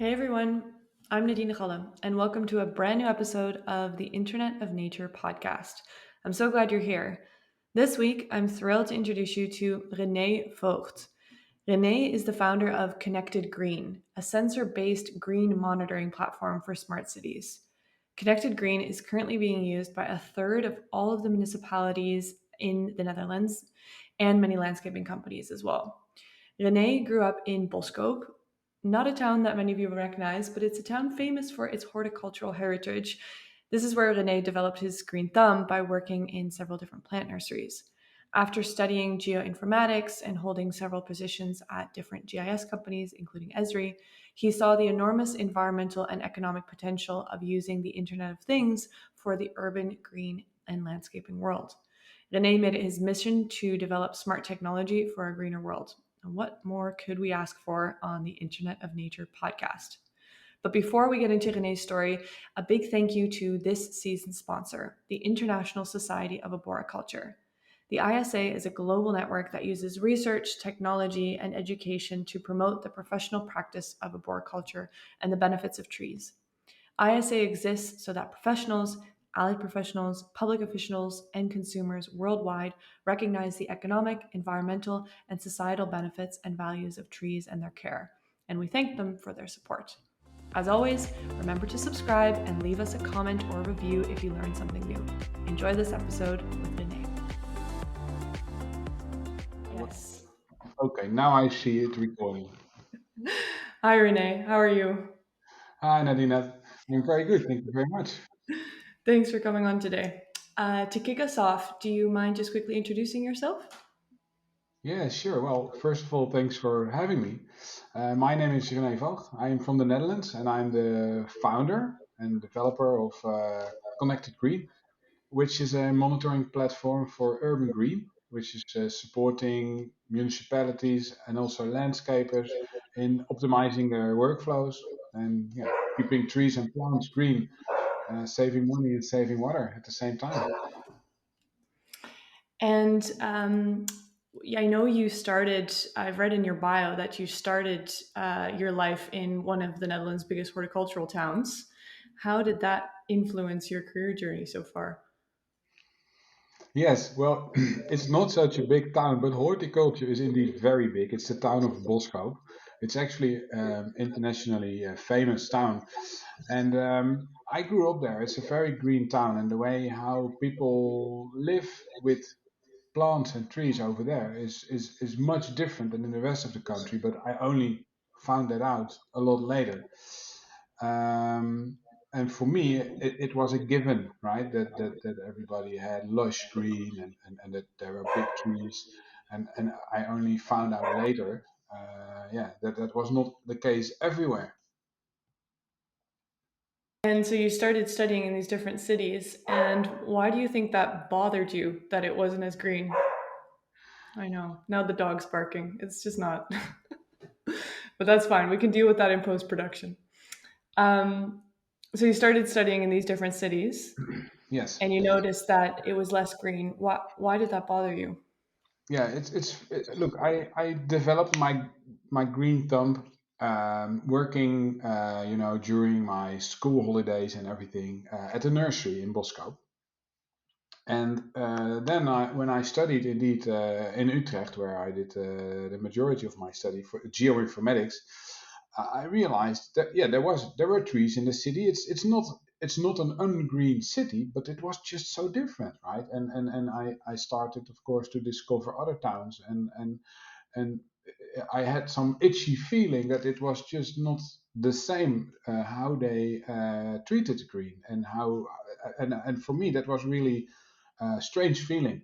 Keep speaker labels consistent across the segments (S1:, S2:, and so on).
S1: Hey everyone, I'm Nadina Galle, and welcome to a brand new episode of the Internet of Nature podcast. I'm so glad you're here. This week, I'm thrilled to introduce you to René Voogt. Rene is the founder of ConnectedGreen, a sensor based green monitoring platform for smart cities. ConnectedGreen is currently being used by a third of all of the municipalities in the Netherlands and many landscaping companies as well. Rene grew up in Boskoop, not a town that many of you will recognize, but it's a town famous for its horticultural heritage. This is where Rene developed his green thumb by working in several different plant nurseries. After studying geoinformatics and holding several positions at different GIS companies, including Esri, he saw the enormous environmental and economic potential of using the Internet of Things for the urban, green, and landscaping world. Rene made it his mission to develop smart technology for a greener world. And what more could we ask for on the Internet of Nature podcast? But before we get into Rene's story, a big thank you to this season's sponsor, the International Society of Arboriculture. The ISA is a global network that uses research, technology, and education to promote the professional practice of arboriculture and the benefits of trees. ISA exists so that professionals, allied professionals, public officials, and consumers worldwide recognize the economic, environmental, and societal benefits and values of trees and their care, and we thank them for their support. As always, remember to subscribe and leave us a comment or review if you learned something new. Enjoy this episode with Rene. Yes.
S2: Okay, now I see it recording.
S1: Hi, Rene. How are you?
S2: Hi, Nadina. I'm very good. Thank you very much.
S1: Thanks for coming on today. To kick us off, do you mind just quickly introducing yourself?
S2: Yeah, sure. Well, first of all, thanks for having me. My name is René Voogt. I'm from the Netherlands and I'm the founder and developer of ConnectedGreen, which is a monitoring platform for urban green, which is supporting municipalities and also landscapers in optimizing their workflows and keeping trees and plants green, saving money and saving water at the same time.
S1: And yeah, I know you started, I've read in your bio that you started your life in one of the Netherlands' biggest horticultural towns. How did that influence your career journey so far?
S2: Yes, well, it's not such a big town, but horticulture is indeed very big. It's the town of Boskoop. It's actually internationally famous town, and I grew up there. It's a very green town, and the way how people live with plants and trees over there is much different than in the rest of the country. But I only found that out a lot later. And for me, it was a given, right? That everybody had lush green and that there were big trees. And I only found out later, that was not the case everywhere.
S1: And so you started studying in these different cities. And why do you think that bothered you that it wasn't as green? I know. Now the dog's barking. It's just not. But that's fine. We can deal with that in post production. Um, so you started studying in these different cities
S2: Yes.
S1: and you noticed that it was less green. Why did that bother you?
S2: Yeah, look, I developed my green thumb working, during my school holidays and everything at a nursery in Boskoop. And then when I studied indeed in Utrecht, where I did the majority of my study for geoinformatics, I realized that there were trees in the city. It's not an ungreen city, but it was just so different, right? And I started, of course, to discover other towns, and I had some itchy feeling that it was just not the same how they treated green and how and for me that was really strange feeling.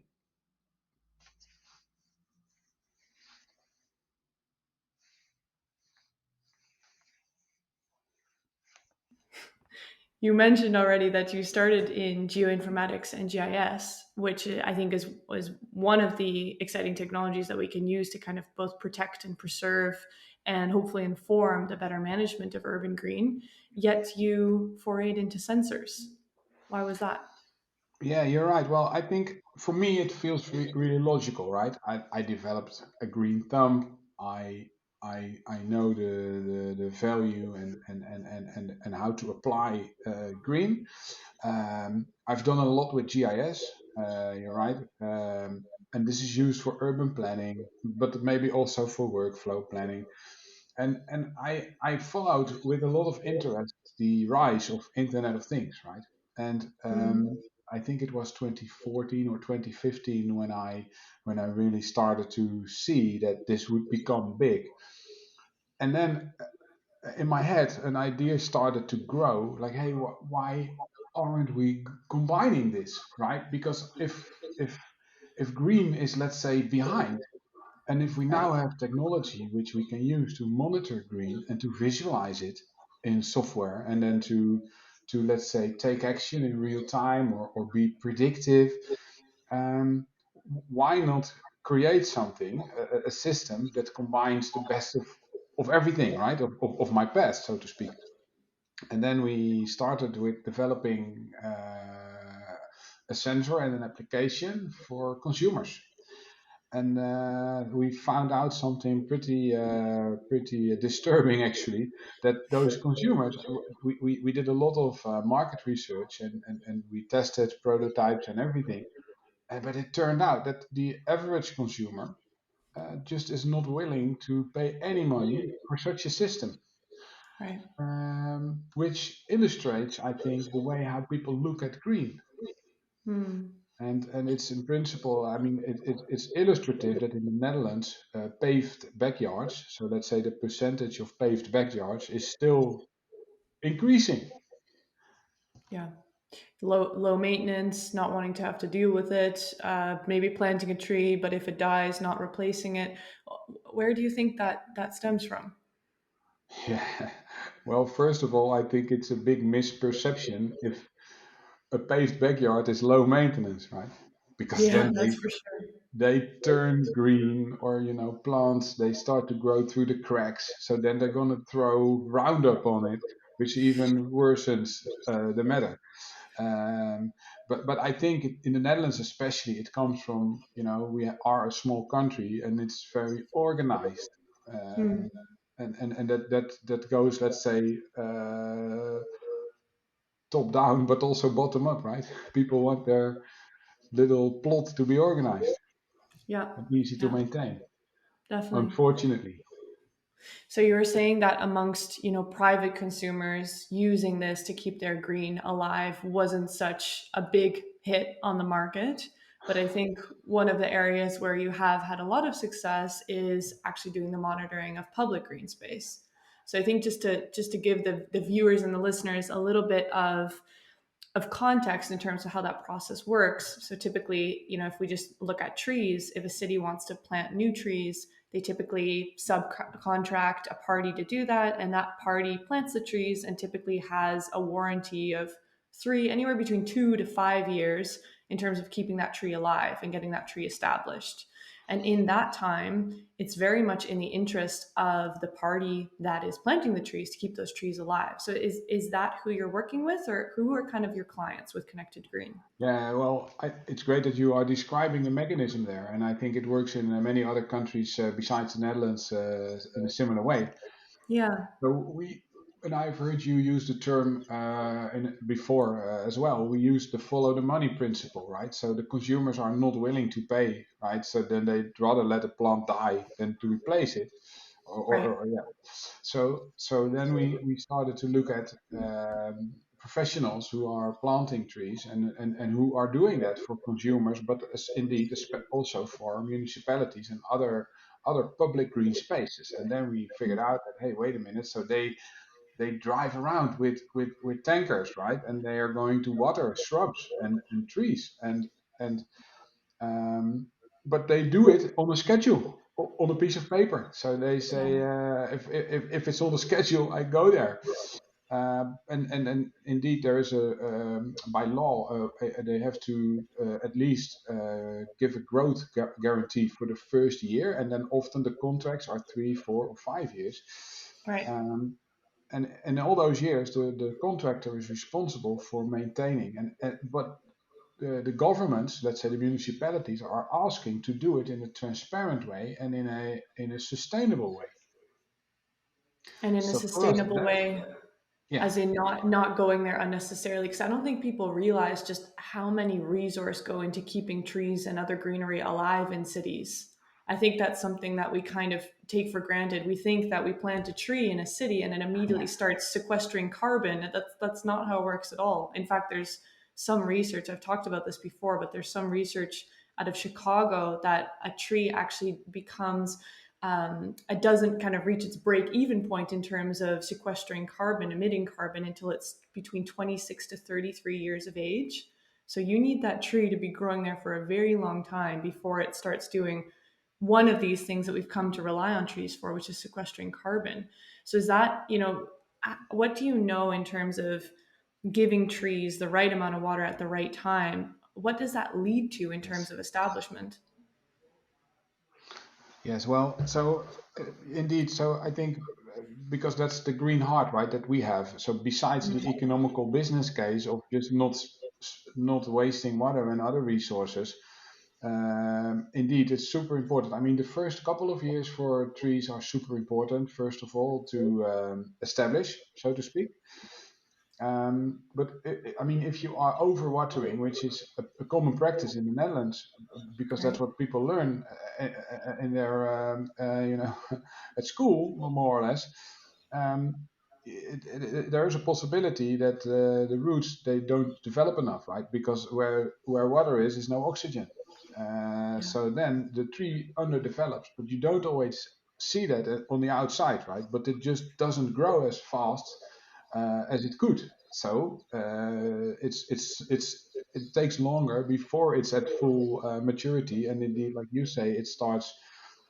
S1: You mentioned already that you started in geoinformatics and GIS, which I think is one of the exciting technologies that we can use to kind of both protect and preserve and hopefully inform the better management of urban green. Yet you forayed into sensors. Why was that?
S2: Yeah, you're right. Well, I think for me it feels really logical, right? I developed a green thumb. I I know the value and how to apply green. I've done a lot with GIS. You're right, and this is used for urban planning, but maybe also for workflow planning. And I followed with a lot of interest the rise of Internet of Things, right? And
S1: Mm.
S2: I think it was 2014 or 2015 when I really started to see that this would become big. And then in my head, an idea started to grow. Like, hey, why aren't we combining this, right? Because if green is, let's say, behind, and if we
S1: Right.
S2: now have technology which we can use to monitor green and to visualize it in software, and then to let's say take action in real time or be predictive, um, why not create something, a system that combines the best of everything, right? Of my past, so to speak. And then we started with developing a sensor and an application for consumers. And we found out something pretty disturbing, actually, that those consumers, we did a lot of market research, and we tested prototypes and everything. But it turned out that the average consumer just is not willing to pay any money for such a system,
S1: Right.
S2: which illustrates, I think, the way how people look at green.
S1: Hmm.
S2: And it's in principle, I mean, it's illustrative that in the Netherlands, paved backyards, so let's say the percentage of paved backyards is still increasing.
S1: Yeah. Low maintenance, not wanting to have to deal with it, maybe planting a tree, but if it dies, not replacing it. Where do you think that stems from?
S2: Yeah. Well, first of all, I think it's a big misperception if a paved backyard is low maintenance, right? Because
S1: Yeah,
S2: then
S1: that's for sure.
S2: they turn green, or plants, they start to grow through the cracks, so then they're going to throw roundup on it, which even worsens the matter. um, but I think in the Netherlands especially, it comes from, we are a small country and it's very organized.
S1: Hmm.
S2: And that goes, let's say, top down, but also bottom up, right? People want their little plot to be organized
S1: Yeah,
S2: and easy to
S1: yeah,
S2: maintain,
S1: definitely.
S2: unfortunately.
S1: So you were saying that amongst, private consumers using this to keep their green alive wasn't such a big hit on the market. But I think one of the areas where you have had a lot of success is actually doing the monitoring of public green space. So I think just to give the viewers and the listeners a little bit of context in terms of how that process works. So typically, if we just look at trees, if a city wants to plant new trees, they typically subcontract a party to do that, and that party plants the trees and typically has a warranty of anywhere between 2 to 5 years in terms of keeping that tree alive and getting that tree established. And in that time, it's very much in the interest of the party that is planting the trees to keep those trees alive. So is that who you're working with, or who are kind of your clients with Connected Green?
S2: Yeah, well, it's great that you are describing the mechanism there, and I think it works in many other countries besides the Netherlands in a similar way.
S1: Yeah,
S2: So and I've heard you use the term before as well. We use the follow the money principle, right? So the consumers are not willing to pay, right? So then they'd rather let a plant die than to replace it,
S1: right.
S2: yeah. So then we started to look at professionals who are planting trees and who are doing that for consumers, but indeed also for municipalities and other public green spaces. And then we figured out that, hey, wait a minute, so they drive around with tankers, right? And they are going to water shrubs and trees, and um, but they do it on a schedule, on a piece of paper. So they say,
S1: Yeah,
S2: if it's on the schedule, I go there. And indeed, there is by law, they have to at least give a growth guarantee for the first year, and then often the contracts are 3, 4, or 5 years.
S1: right.
S2: Um, and in all those years, the contractor is responsible for maintaining. But the governments, let's say the municipalities, are asking to do it in a transparent way and in a sustainable way.
S1: And in a
S2: So for us,
S1: sustainable way,
S2: yeah,
S1: as in not going there unnecessarily, because I don't think people realize just how many resources go into keeping trees and other greenery alive in cities. I think that's something that we kind of take for granted. We think that we plant a tree in a city and it immediately
S2: yeah,
S1: starts sequestering carbon. That's not how it works at all. In fact, there's some research, I've talked about this before, but there's some research out of Chicago that a tree actually becomes it doesn't kind of reach its break even point in terms of sequestering carbon, emitting carbon until it's between 26 to 33 years of age. So you need that tree to be growing there for a very long time before it starts doing one of these things that we've come to rely on trees for, which is sequestering carbon. So is that, what do you know in terms of giving trees the right amount of water at the right time? What does that lead to in terms
S2: yes.
S1: of establishment?
S2: Yes, well, so indeed, so I think because that's the green heart, right, that we have. So besides the economical business case of just not wasting water and other resources, indeed, it's super important. I mean, the first couple of years for trees are super important. First of all, to establish, so to speak. But I mean, if you are overwatering, which is a common practice in the Netherlands, because that's
S1: Right.
S2: what people learn in their, at school, more or less, um, there is a possibility that the roots they don't develop enough, right? Because where water is no oxygen.
S1: Yeah.
S2: So then the tree underdevelops, but you don't always see that on the outside, right? But it just doesn't grow as fast as it could. So it takes longer before it's at full maturity, and indeed, like you say, it starts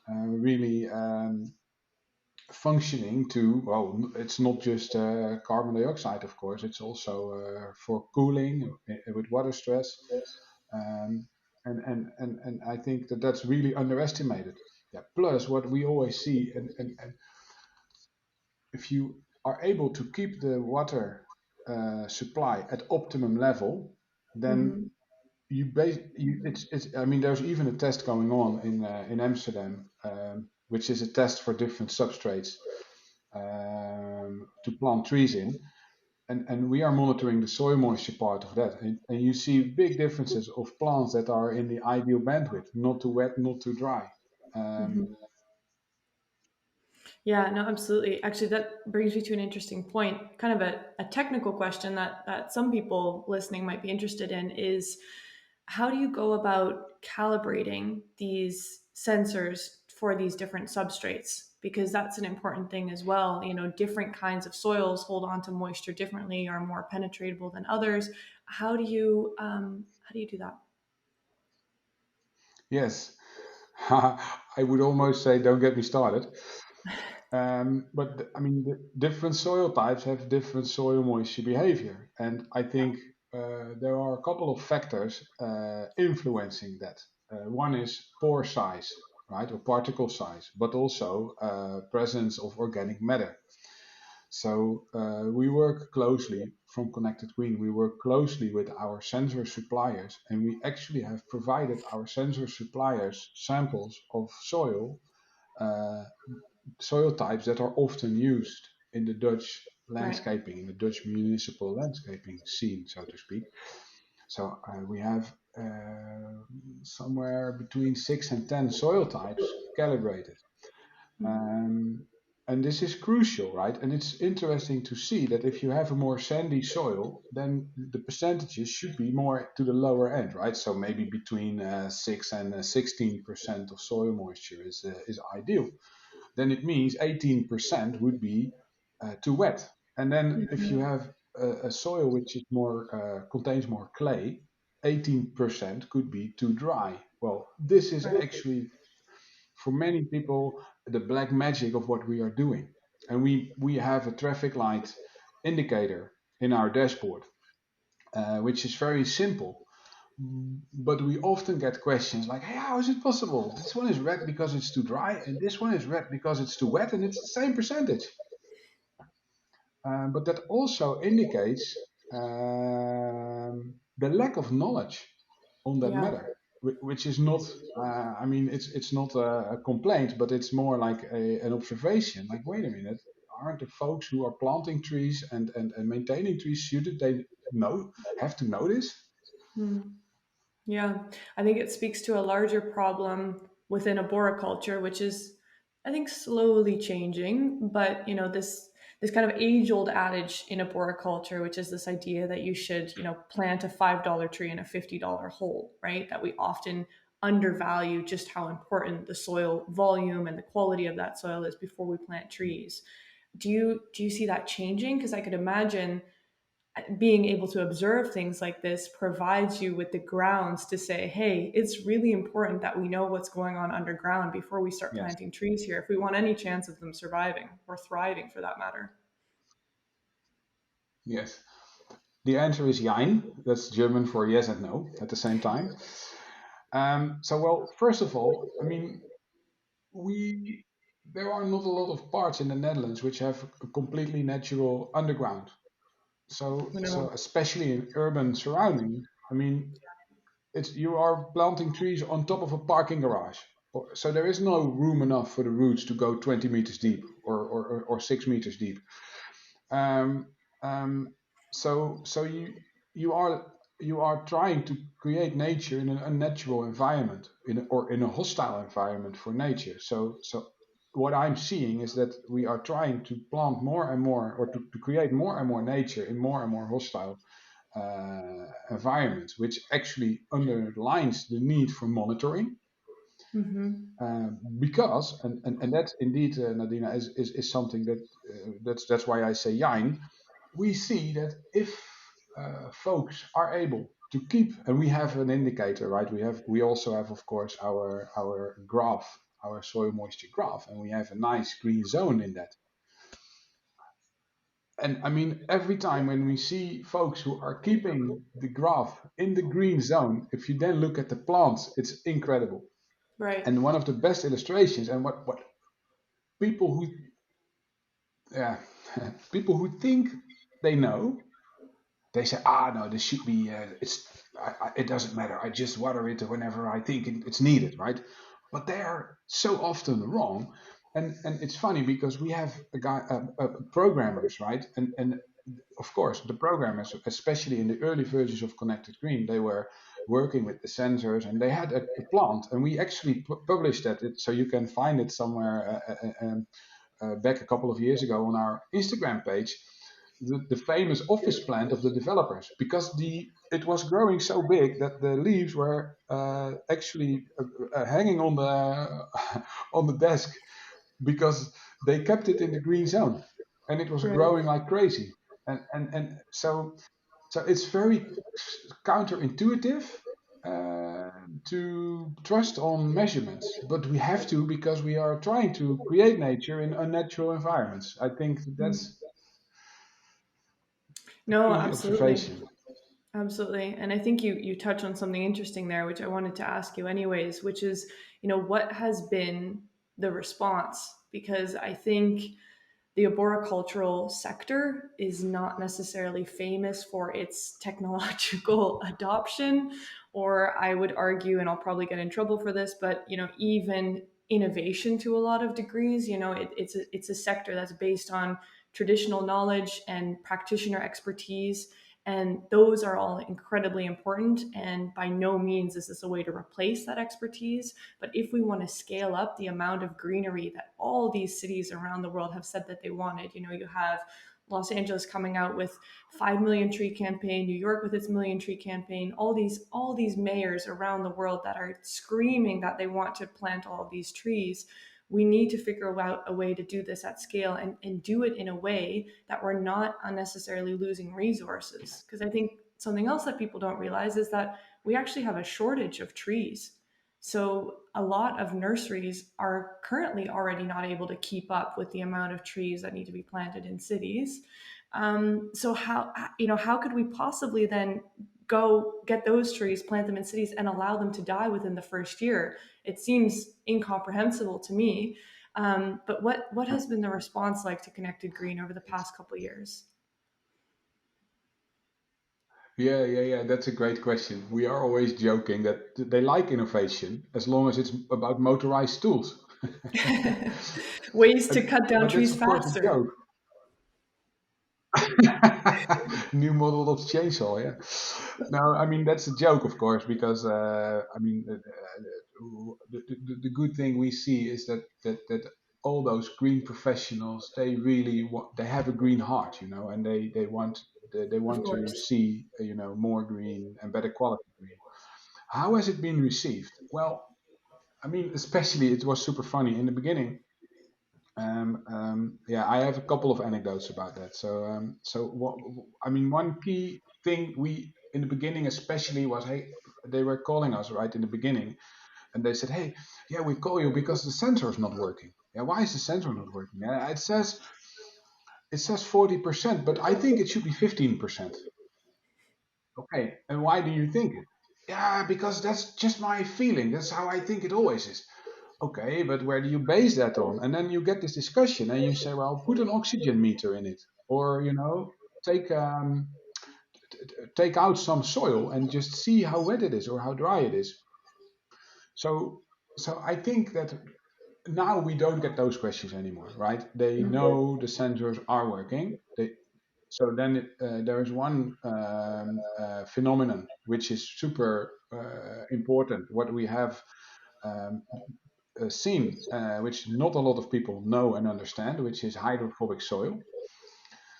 S2: really functioning to, well, it's not just carbon dioxide, of course, it's also for cooling with water stress. Um, and I think that that's really underestimated. Yeah. Plus, what we always see, and if you are able to keep the water supply at optimum level, then
S1: Hmm.
S2: it's. I mean, there's even a test going on in Amsterdam, which is a test for different substrates to plant trees in, and we are monitoring the soil moisture part of that, and you see big differences of plants that are in the ideal bandwidth, not too wet, not too dry. Um,
S1: Hmm. Yeah, no, absolutely. Actually, that brings me to an interesting point. Kind of a technical question that some people listening might be interested in is how do you go about calibrating these sensors for these different substrates? Because that's an important thing as well. Different kinds of soils hold on to moisture differently, are more penetratable than others. How do you do that?
S2: yes, I would almost say, don't get me started. But I mean, the different soil types have different soil moisture behavior, and I think there are a couple of factors influencing that. One is pore size, right, or particle size, but also presence of organic matter. So we work closely from Connected Green. We work closely with our sensor suppliers, and we actually have provided our sensor suppliers samples of uh, soil types that are often used in the Dutch
S1: Right.
S2: landscaping, in the Dutch municipal landscaping scene, so to speak. So we have somewhere between 6 and 10 soil types calibrated. Um, and this is crucial, right? And it's interesting to see that if you have a more sandy soil, then the percentages should be more to the lower end, right? So maybe between 6 and 16% of soil moisture is ideal. Then it means 18% would be too wet. And then if you
S1: Mhm.
S2: have a soil which is more contains more clay, 18% could be too dry. Well, this is
S1: Right.
S2: actually for many people the black magic of what we are doing. And we have a traffic light indicator in our dashboard, which is very simple. But we often get questions like, hey, how is it possible? This one is red because it's too dry, and this one is red because it's too wet, and it's the same percentage. But that also indicates the lack of knowledge on that
S1: Yeah.
S2: matter, which is not, I mean, it's not a complaint, but it's more like an observation. Like, wait a minute, aren't the folks who are planting trees and maintaining trees, shouldn't they have to know this?
S1: Hmm. Yeah, I think it speaks to a larger problem within arboriculture, which is, I think, slowly changing. But this kind of age-old adage in arboriculture, which is this idea that you should, plant a $5 tree in a $50 hole, right? That we often undervalue just how important the soil volume and the quality of that soil is before we plant trees. Do you see that changing? Because I could imagine being able to observe things like this provides you with the grounds to say, hey, it's really important that we know what's going on underground before we start
S2: Yes,
S1: planting trees here if we want any chance of them surviving or thriving for that matter.
S2: yes. The answer is Jein. That's German for yes and no at the same time. Well, first of all, I mean, we there are not a lot of parts in the Netherlands which have a completely natural underground. So
S1: No.
S2: especially in urban surroundings, I mean, it's you are planting trees on top of a parking garage. So there is no room enough for the roots to go 20 meters deep or 6 meters deep. Um, um, so you are trying to create nature in an unnatural environment, or in a hostile environment for nature. So what I'm seeing is that we are trying to plant more and more, or to create more and more nature in more and more hostile environments, which actually underlines the need for monitoring.
S1: Mm-hmm.
S2: Because and that indeed, Nadina, is something that's why I say Yain. We see that if folks are able to keep, and we have an indicator, right? We also have, of course, our graph, our soil moisture graph, and we have a nice green zone in that. And I mean, every time when we see folks who are keeping the graph in the green zone, if you then look at the plants, it's incredible.
S1: Right.
S2: And one of the best illustrations, and what people who, yeah, people who think they know, they say, no, this should be, it doesn't matter. I just water it whenever I think it's needed, right? But they are so often wrong. And it's funny because we have programmers, right? And of course, the programmers, especially in the early versions of Connected Green, they were working with the sensors, and they had a plant, and we actually published that, so you can find it somewhere back a couple of years ago on our Instagram page, the famous office plant of the developers, because it was growing so big that the leaves were actually hanging on the on the desk, because they kept it in the green zone, and it was
S1: Right.
S2: growing like crazy. And so it's very counterintuitive to trust on measurements, but we have to, because we are trying to create nature in unnatural environments. I think
S1: Mm.
S2: that's a
S1: No,
S2: key
S1: absolutely.
S2: observation.
S1: Absolutely. And I think you touch on something interesting there, which I wanted to ask you anyways, which is, what has been the response? Because I think the arboricultural sector is not necessarily famous for its technological adoption, or I would argue, and I'll probably get in trouble for this, but even innovation to a lot of degrees. It's a sector that's based on traditional knowledge and practitioner expertise, and those are all incredibly important. And by no means is this a way to replace that expertise. But if we want to scale up the amount of greenery that all these cities around the world have said that they wanted, you have Los Angeles coming out with 5 million tree campaign, New York with its million tree campaign, all these mayors around the world that are screaming that they want to plant all of these trees. We need to figure out a way to do this at scale, and do it in a way that we're not unnecessarily losing resources. Because I think something else that people don't realize is that we actually have a shortage of trees. So a lot of nurseries are currently already not able to keep up with the amount of trees that need to be planted in cities. So how could we possibly then go get those trees, plant them in cities, and allow them to die within the first year? It seems incomprehensible to me. But what has been the response like to Connected Green over the past couple of years?
S2: Yeah, yeah, yeah. That's a great question. We are always joking that they like innovation as long as it's about motorized tools.
S1: Ways to
S2: And,
S1: cut down
S2: but that's
S1: trees
S2: of course a
S1: faster.
S2: joke. New model of chainsaw, yeah. No, I mean that's a joke, of course, because I mean the good thing we see is that all those green professionals, they really want, they have a green heart, and they want they
S1: Of
S2: want to
S1: course.
S2: see more green and better quality green. How has it been received? Well, I mean, especially it was super funny in the beginning. Yeah, I have a couple of anecdotes about that. So what I mean, one key thing we in the beginning, especially, was hey, they were calling us right in the beginning, and they said, hey, yeah, we call you because the sensor is not working. Yeah, why is the sensor not working? Yeah, it says 40%, but I think it should be 15%. Okay, and why do you think it? Yeah, because that's just my feeling. That's how I think it always is. Okay, but where do you base that on? And then you get this discussion, and you say, well, put an oxygen meter in it, or take take out some soil and just see how wet it is or how dry it is. So, so I think that now we don't get those questions anymore, right? They know the sensors are working. So then there is one phenomenon which is super important. What we have um, seen, which not a lot of people know and understand, which is hydrophobic soil.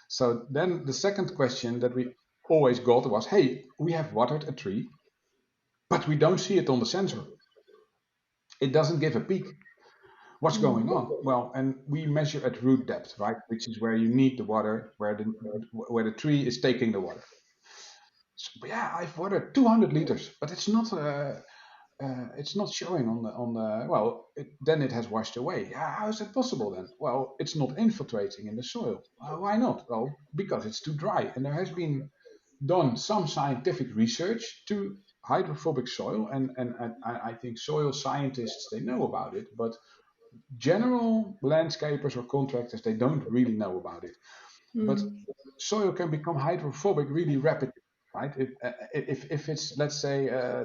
S2: So then the second question that we always got was, hey, we have watered a tree, but we don't see it on the sensor. It doesn't give a peak. What's going
S1: Mhm.
S2: on? Well, and we measure at root depth, right, which is where you need the water, where the tree is taking the water. So, yeah, I've watered 200 liters, but it's not showing on the well. Then it has washed away. Yeah, how is that possible then? Well, it's not infiltrating in the soil. Why not? Well, because it's too dry, and there has been done some scientific research to hydrophobic soil, and I think soil scientists, they know about it, but general landscapers or contractors, they don't really know about it. But
S1: Mm.
S2: soil can become hydrophobic really rapidly, right? If it's, let's say,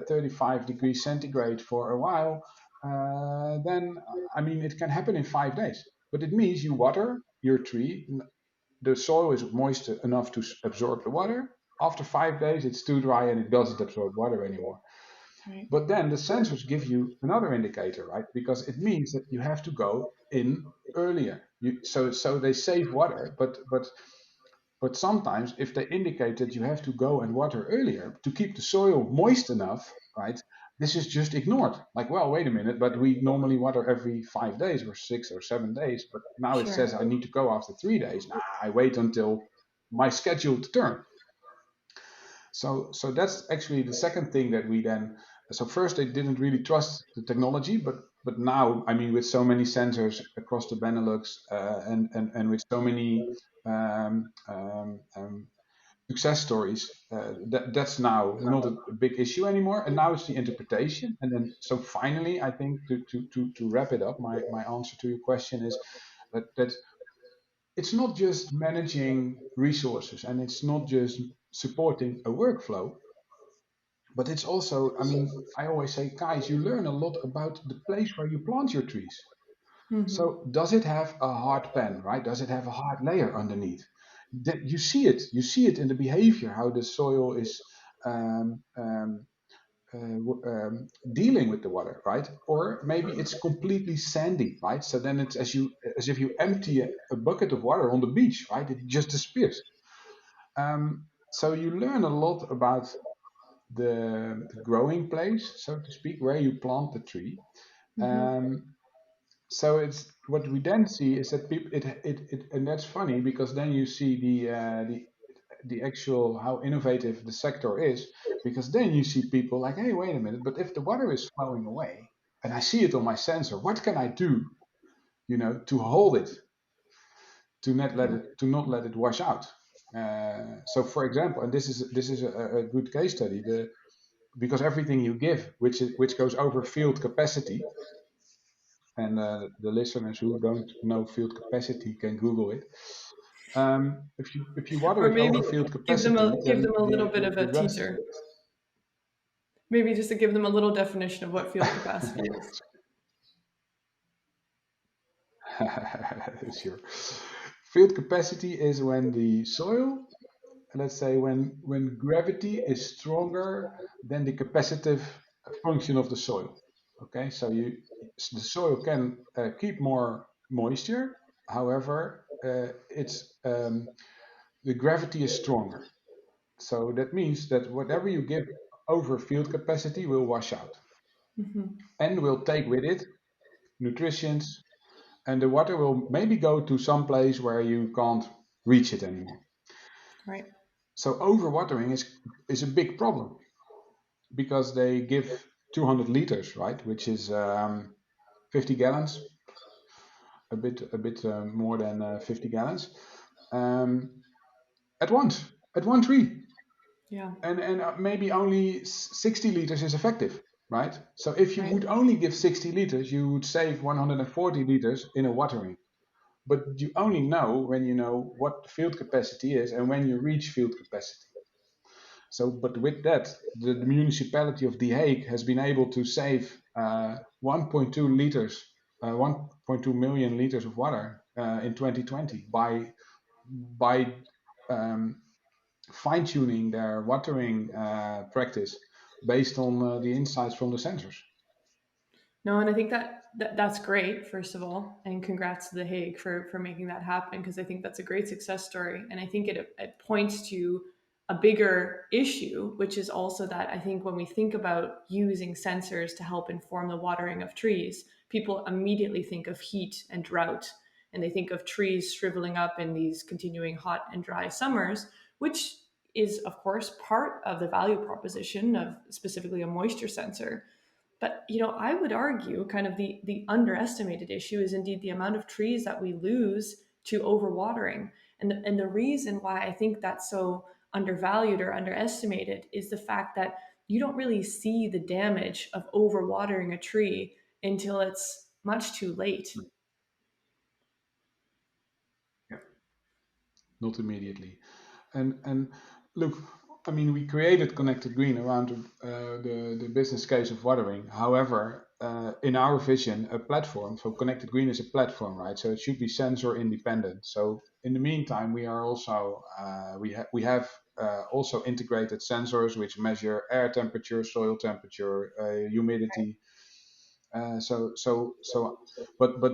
S2: 35 degrees centigrade for a while, then I mean it can happen in 5 days. But it means you water your tree, the soil is moist enough to absorb the water. After 5 days, it's too dry and it doesn't absorb water anymore.
S1: Right.
S2: But then the sensors give you another indicator, right? Because it means that you have to go in earlier. So they save water, but sometimes if they indicate that you have to go and water earlier to keep the soil moist enough, right? This is just ignored. Like, well, wait a minute, but we normally water every 5 days or 6 or 7 days, but now it
S1: Sure.
S2: says I need to go after 3 days. Nah, I wait until my scheduled turn. So that's actually the second thing that we then. So first they didn't really trust the technology, but now, I mean, with so many sensors across the Benelux, and with so many success stories, that's now not a big issue anymore. And now it's the interpretation. And then so finally, I think to wrap it up, my answer to your question is that it's not just managing resources, and it's not just supporting a workflow, but it's also, I mean, I always say, guys, you learn a lot about the place where you plant your trees.
S1: Hmm.
S2: So does it have a hard pen, right? Does it have a hard layer underneath? That you see it. You see it in the behavior, how the soil is um, um, dealing with the water, right? Or maybe it's completely sandy, right? So then it's as if you empty a bucket of water on the beach, right? It just disappears. So you learn a lot about the growing place, so to speak, where you plant the tree.
S1: Hmm.
S2: Um, so it's what we then see is that people and that's funny because then you see the actual how innovative the sector is, because then you see people like, hey, wait a minute, but if the water is flowing away and I see it on my sensor, what can I do, to hold it, to not let it wash out. So for example, and this is a good case study, because everything you give, which goes over field capacity, and the listeners who don't know field capacity can Google it. If you water
S1: Or
S2: it
S1: maybe
S2: over field
S1: give them
S2: capacity,
S1: give
S2: then
S1: them a little bit of
S2: the
S1: a
S2: rest.
S1: teaser. Maybe just to give them a little definition of what field capacity is.
S2: Sure. Field capacity is when the soil, let's say, when gravity is stronger than the capacitive function of the soil. Okay, so the soil can keep more moisture. However, it's the gravity is stronger. So that means that whatever you give over field capacity will wash out
S1: Hmm.
S2: and will take with it nutrients, and the water will maybe go to some place where you can't reach it anymore.
S1: Right.
S2: So overwatering is a big problem because they give 200 liters, right, which is 50 gallons, a bit more than 50 gallons, um, at once, at one tree,
S1: Yeah.
S2: and maybe only 60 liters is effective, right? So if you
S1: Right.
S2: would only give 60 liters, you would save 140 liters in a watering. But you only know when you know what field capacity is and when you reach field capacity. So, but with that, the municipality of The Hague has been able to save 1.2 liters, 1.2 million liters of water in 2020 by um, fine tuning their watering practice based on the insights from the sensors.
S1: No, and I think that's great, first of all, and congrats to The Hague for making that happen, because I think that's a great success story, and I think it points to a bigger issue, which is also that I think when we think about using sensors to help inform the watering of trees, people immediately think of heat and drought, and they think of trees shriveling up in these continuing hot and dry summers, which is of course part of the value proposition of specifically a moisture sensor. But I would argue kind of the underestimated issue is indeed the amount of trees that we lose to overwatering. And the reason why I think that's so undervalued or underestimated is the fact that you don't really see the damage of overwatering a tree until it's much too late.
S2: Yeah, not immediately. And look, I mean, we created Connected Green around the business case of watering. However, in our vision, a platform. So Connected Green is a platform, right? So it should be sensor independent. So in the meantime, we are also we have also integrated sensors which measure air temperature, soil temperature, humidity. But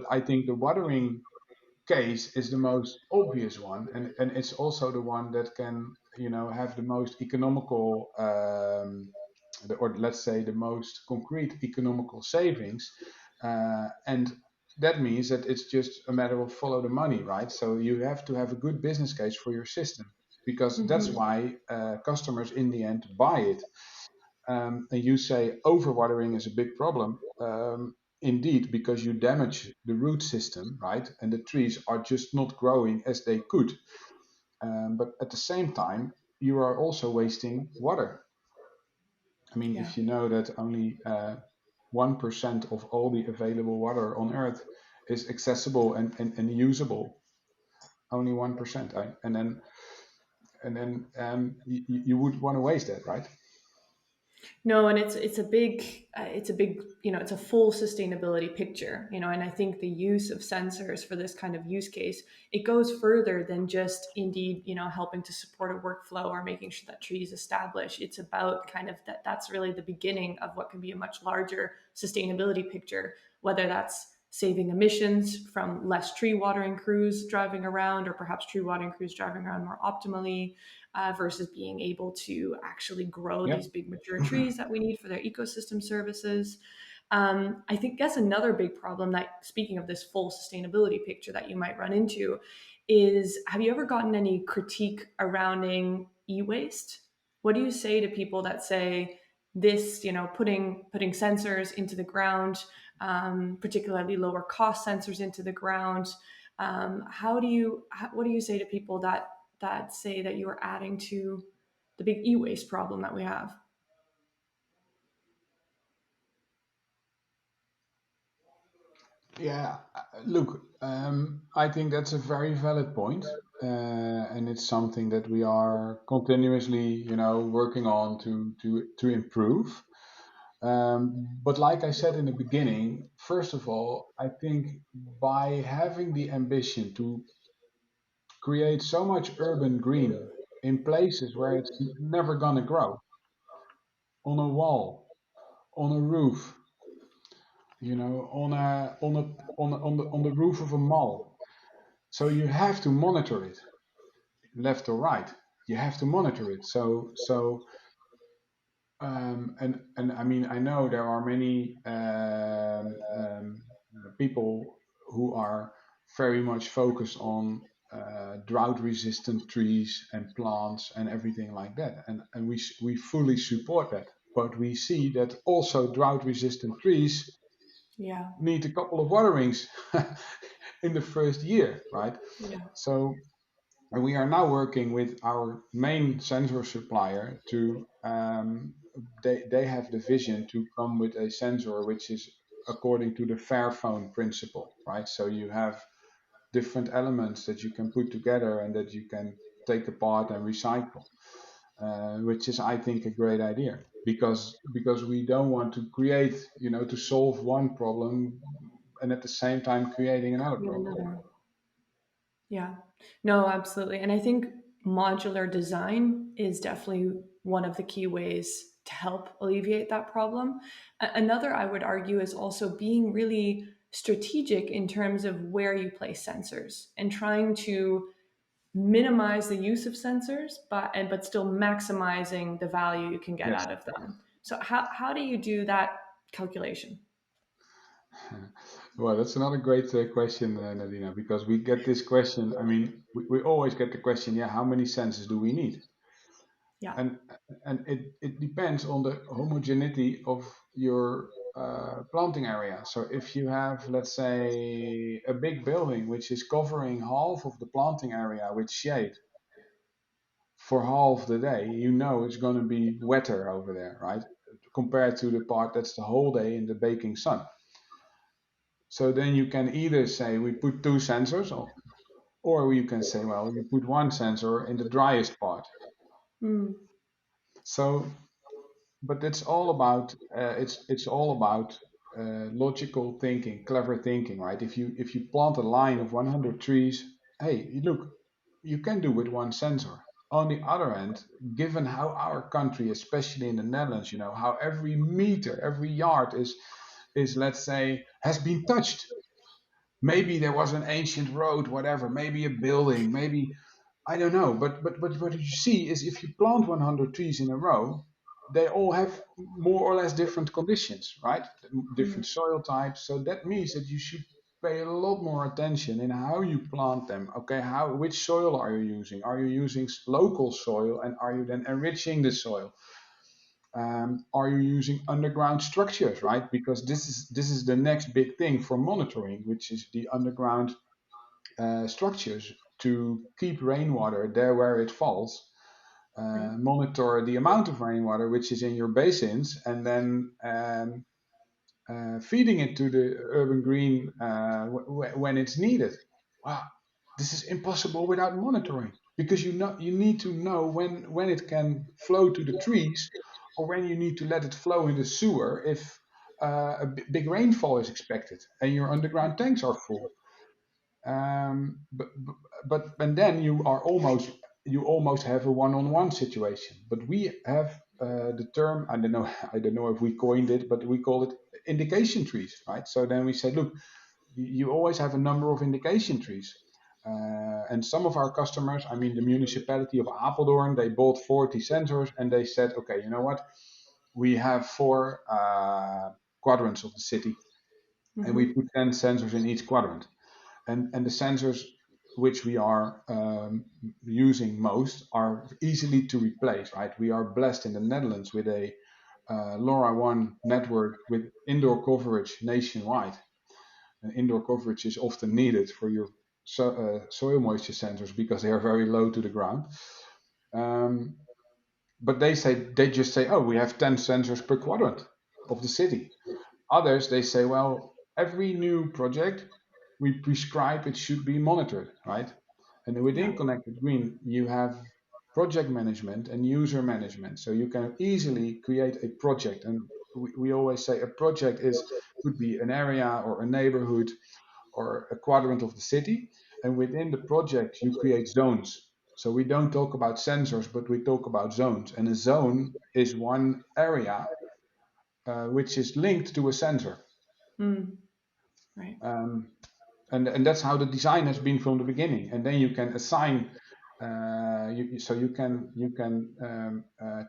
S2: I think the watering case is the most obvious one, and it's also the one that can have the most economical or let's say the most concrete economical savings, and that means that it's just a matter of follow the money, right? So you have to have a good business case for your system because that's
S1: Hmm.
S2: why customers in the end buy it. And you say overwatering is a big problem. Indeed, because you damage the root system, right? And the trees are just not growing as they could. But at the same time, you are also wasting water. I mean,
S1: Yeah.
S2: if you know that only 1% of all the available water on Earth is accessible and usable, only 1%, and then you would want to waste that, right?
S1: No, and it's a big it's a full sustainability picture, and I think the use of sensors for this kind of use case, it goes further than just indeed helping to support a workflow or making sure that trees establish. It's about kind of that's really the beginning of what can be a much larger sustainability picture, whether that's saving emissions from less tree watering crews driving around, or perhaps tree watering crews driving around more optimally, versus being able to actually grow these
S2: Yep.
S1: big mature trees that we need for their ecosystem services. I think that's another big problem that, speaking of this full sustainability picture that you might run into, is have you ever gotten any critique surrounding e-waste? What do you say to people that say this, putting sensors into the ground, particularly lower cost sensors into the ground? What do you say to people that say that you are adding to the big e-waste problem that we have?
S2: Yeah, look, I think that's a very valid point, and it's something that we are continuously, working on to improve. But like I said in the beginning, first of all, I think by having the ambition to create so much urban green in places where it's never going to grow, on a wall, on a roof, on the roof of a mall. So you have to monitor it, left or right. You have to monitor it. And I mean, I know there are many people who are very much focused on drought-resistant trees and plants and everything like that, and we fully support that. But we see that also drought-resistant trees
S1: Yeah.
S2: need a couple of waterings in the first year, right?
S1: Yeah.
S2: So and we are now working with our main sensor supplier to they have the vision to come with a sensor which is according to the Fairphone principle, right? So you have different elements that you can put together and that you can take apart and recycle, which is, I think, a great idea because we don't want to create, to solve one problem and at the same time creating another
S1: Yet
S2: problem.
S1: another. Yeah. No, absolutely. And I think modular design is definitely one of the key ways to help alleviate that problem. Another, I would argue, is also being really strategic in terms of where you place sensors and trying to minimize the use of sensors, but still maximizing the value you can get
S2: Yes.
S1: out of them. So how do you do that calculation?
S2: Well, that's another great question, Nadina, because we get this question. I mean, we always get the question, yeah, how many sensors do we need?
S1: Yeah.
S2: And it depends on the homogeneity of your planting area. So if you have, let's say, a big building which is covering half of the planting area with shade for half the day, it's going to be wetter over there, right? Compared to the part that's the whole day in the baking sun. So then you can either say we put two sensors, or you can say, well, you put one sensor in the driest part.
S1: Mm,
S2: So, but it's all about logical thinking, clever thinking, right? If you plant a line of 100 trees, hey, look, you can do with one sensor. On the other hand, given how our country, especially in the Netherlands, how every meter, every yard is let's say has been touched. Maybe there was an ancient road, whatever, maybe a building, maybe I don't know. But what you see is if you plant 100 trees in a row, they all have more or less different conditions, right?
S1: mm,
S2: Different soil types. So that means that you should pay a lot more attention in how you plant them. Okay, which soil are you using? Are you using local soil, and are you then enriching the soil? Are you using underground structures, right? Because this is the next big thing for monitoring, which is the underground structures to keep rainwater there where it falls.
S1: right.
S2: Monitor the amount of rainwater which is in your basins, and then feeding it to the urban green when it's needed. Wow, this is impossible without monitoring, because you need to know when it can flow to the trees, or when you need to let it flow in the sewer if a big rainfall is expected and your underground tanks are full. Um, but, and then you almost have a one-on-one situation. But we have the term, I don't know I don't know if we coined it, but we call it indication trees, right? So then we say, look, you always have a number of indication trees. And some of our customers, I mean the municipality of Apeldoorn, they bought 40 sensors and they said, okay, you know what? We have four quadrants of the city, and we
S1: Mm-hmm.
S2: put 10 sensors in each quadrant. And the sensors which we are using most are easily to replace, right? We are blessed in the Netherlands with a LoRaWAN network with indoor coverage nationwide. And indoor coverage is often needed for your soil moisture sensors because they are very low to the ground. Um, but they just say, oh, we have 10 sensors per quadrant of the city. Others, they say, well, every new project we prescribe it should be monitored, right? And
S1: Yeah.
S2: within Connected Green, you have project management and user management. So you can easily create a project. And we always say a project could be an area or a neighborhood or a quadrant of the city. And within the project, you create zones. So we don't talk about sensors, but we talk about zones. And a zone is one area which is linked to a sensor.
S1: Mm, right.
S2: Um, and that's how the design has been from the beginning. And then you can assign, so you can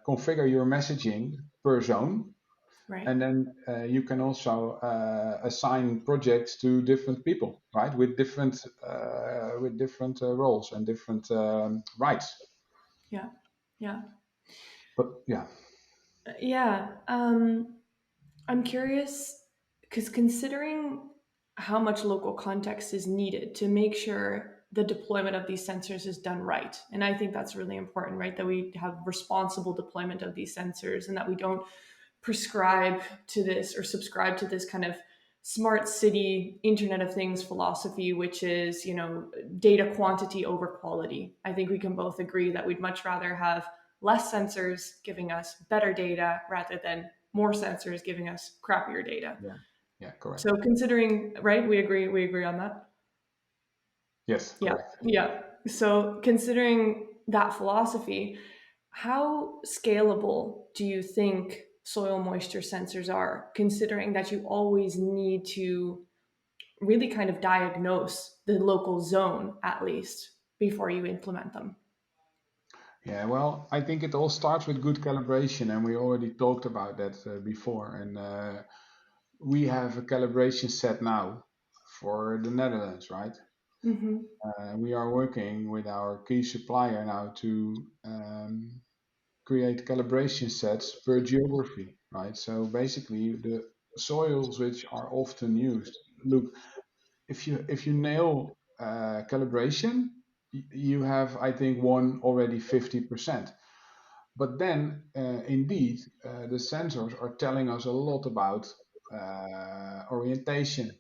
S2: configure your messaging per zone,
S1: Right.
S2: and then you can also assign projects to different people, right, with different roles and different rights.
S1: Yeah. Yeah.
S2: But yeah,
S1: Yeah. I'm curious because considering how much local context is needed to make sure the deployment of these sensors is done right. And I think that's really important, right? That we have responsible deployment of these sensors and that we don't prescribe to this or subscribe to this kind of smart city internet of things philosophy, which is, data quantity over quality. I think we can both agree that we'd much rather have less sensors giving us better data rather than more sensors giving us crappier data.
S2: yeah, yeah, correct.
S1: So considering, right, we agree on that.
S2: Yes,
S1: Yeah.
S2: correct.
S1: Yeah. So considering that philosophy, how scalable do you think soil moisture sensors are, considering that you always need to really kind of diagnose the local zone at least before you implement them?
S2: Yeah, well, I think it all starts with good calibration, and we already talked about that before. And we have a calibration set now for the Netherlands, right?
S1: Mm-hmm.
S2: We are working with our key supplier now to create calibration sets per geography, right? So basically, the soils which are often used. Look, if you nail calibration, you have, I think, won already 50%. But then, indeed, the sensors are telling us a lot about orientation.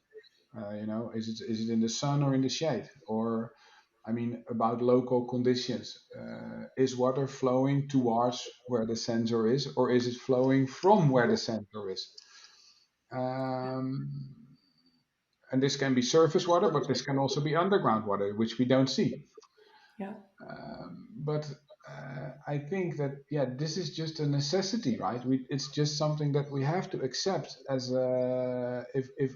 S2: Is it in the sun or in the shade? Or, I mean, about local conditions. Is water flowing towards where the sensor is, or is it flowing from where the sensor is? Um, and this can be surface water, but this can also be underground water, which we don't see.
S1: Yeah.
S2: But I think that, yeah, this is just a necessity, right? It's just something that we have to accept as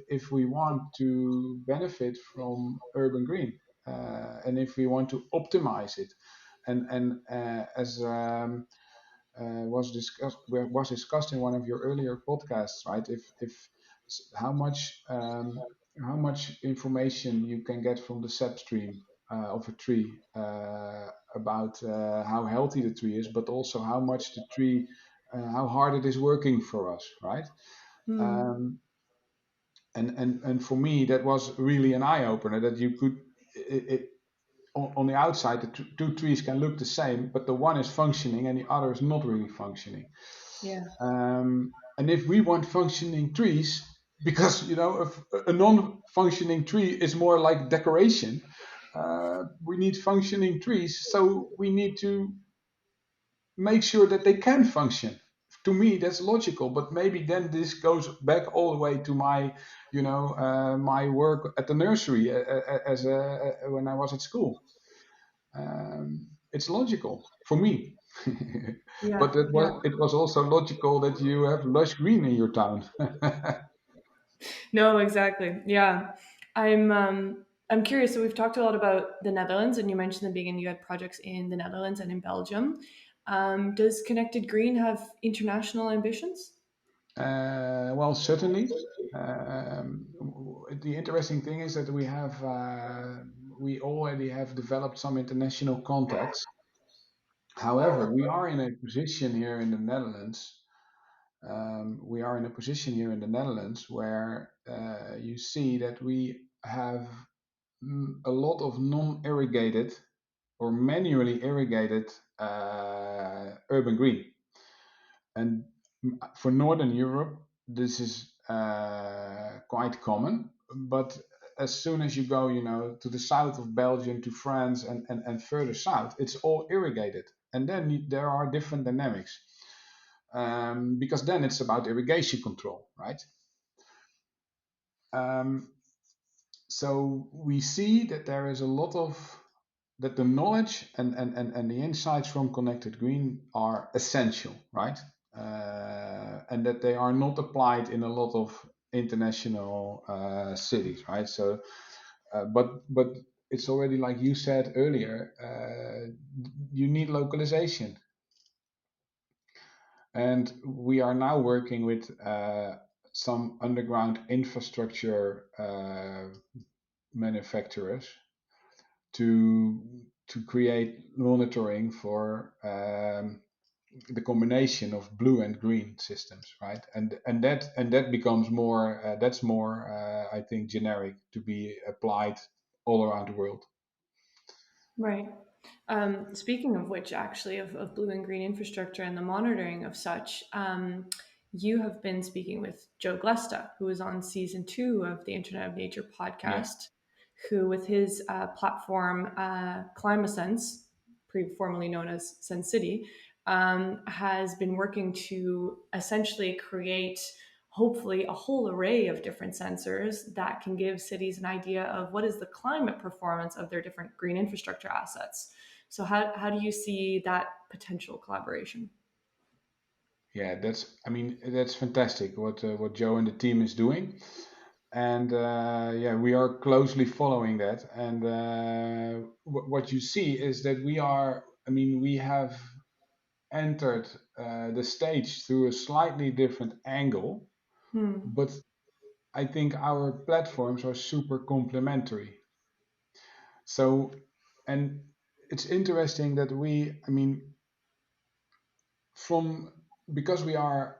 S2: if we want to benefit from urban green, and if we want to optimize it, and as was discussed in one of your earlier podcasts, right? If how much information you can get from the sap stream of a tree about how healthy the tree is, but also how much the tree, how hard it is working for us, right?
S1: Mm.
S2: Um, and for me, that was really an eye opener that you could. On the outside, the two trees can look the same, but the one is functioning and the other is not really functioning.
S1: Yeah.
S2: And if we want functioning trees, because if a non-functioning tree is more like decoration, we need functioning trees. So we need to make sure that they can function. To me, that's logical. But maybe then this goes back all the way to my work at the nursery when I was at school. It's logical for me.
S1: Yeah.
S2: But
S1: Yeah.
S2: it was also logical that you have lush green in your town.
S1: No, exactly. Yeah. I'm curious. So we've talked a lot about the Netherlands, and you mentioned in the beginning you had projects in the Netherlands and in Belgium. Does Connected Green have international ambitions?
S2: Well, certainly. The interesting thing is that we already have developed some international contacts. However, we are in a position here in the Netherlands. We are in a position here in the Netherlands where you see that we have a lot of non-irrigated or manually irrigated urban green. And for Northern Europe, this is quite common. But as soon as you go, to the south of Belgium, to France, and further south, it's all irrigated. And then there are different dynamics. Because then it's about irrigation control, right? Um, So we see that there is a lot of that the knowledge and the insights from Connected Green are essential, right? And that they are not applied in a lot of international cities, right? So, but it's already like you said earlier, you need localization, and we are now working with some underground infrastructure manufacturers to create monitoring for the combination of blue and green systems, right? And that becomes more that's more I think generic to be applied all around the world.
S1: Right. Speaking of which, actually, of blue and green infrastructure and the monitoring of such, you have been speaking with Joe Glesta, who is on season 2 of the Internet of Nature
S2: Yeah.
S1: podcast, who, with his platform ClimaSense, formerly known as Sense City, has been working to essentially create hopefully a whole array of different sensors that can give cities an idea of what is the climate performance of their different green infrastructure assets. So how do you see that potential collaboration?
S2: Yeah, that's fantastic what Joe and the team is doing, and yeah, we are closely following that. And what you see is that we have entered the stage through a slightly different angle,
S1: Hmm.
S2: but I think our platforms are super complementary. So, and it's interesting that from because we are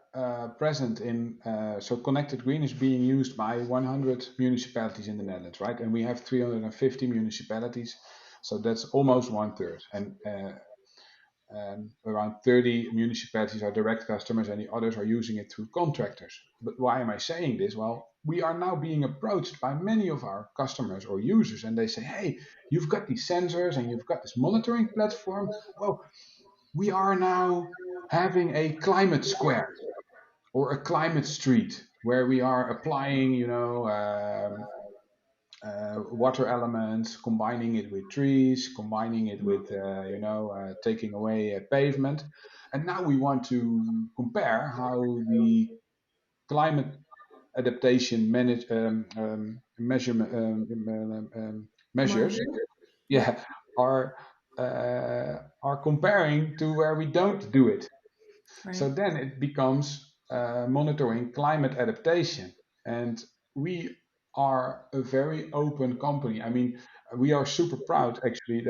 S2: present in, so Connected Green is being used by 100 municipalities in the Netherlands, right? And we have 350 municipalities, so that's almost one third. And around 30 municipalities are direct customers, and the others are using it through contractors. But why am I saying this? Well, we are now being approached by many of our customers or users, and they say, hey, you've got these sensors and you've got this monitoring platform. Well, we are now having a climate square or a climate street where we are applying, water elements, combining it with trees, combining it with, taking away a pavement. And now we want to compare how the climate adaptation measures,
S1: Monitoring? Yeah.
S2: yeah, are are comparing to where we don't do it. So
S1: Right.
S2: then it becomes monitoring climate adaptation. And we are a very open company. I mean, we are super proud actually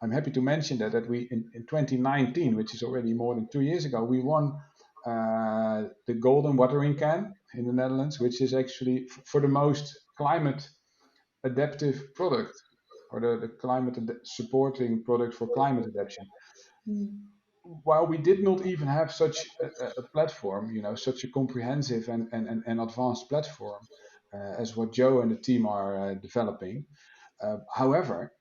S2: I'm happy to mention that we in 2019, which is already more than 2 years ago, we won the Golden Watering Can in the Netherlands, which is actually for the most climate adaptive product, or the climate supporting product for climate adaptation.
S1: Mm.
S2: While we did not even have such a platform, such a comprehensive and advanced platform as what Joe and the team are developing. However,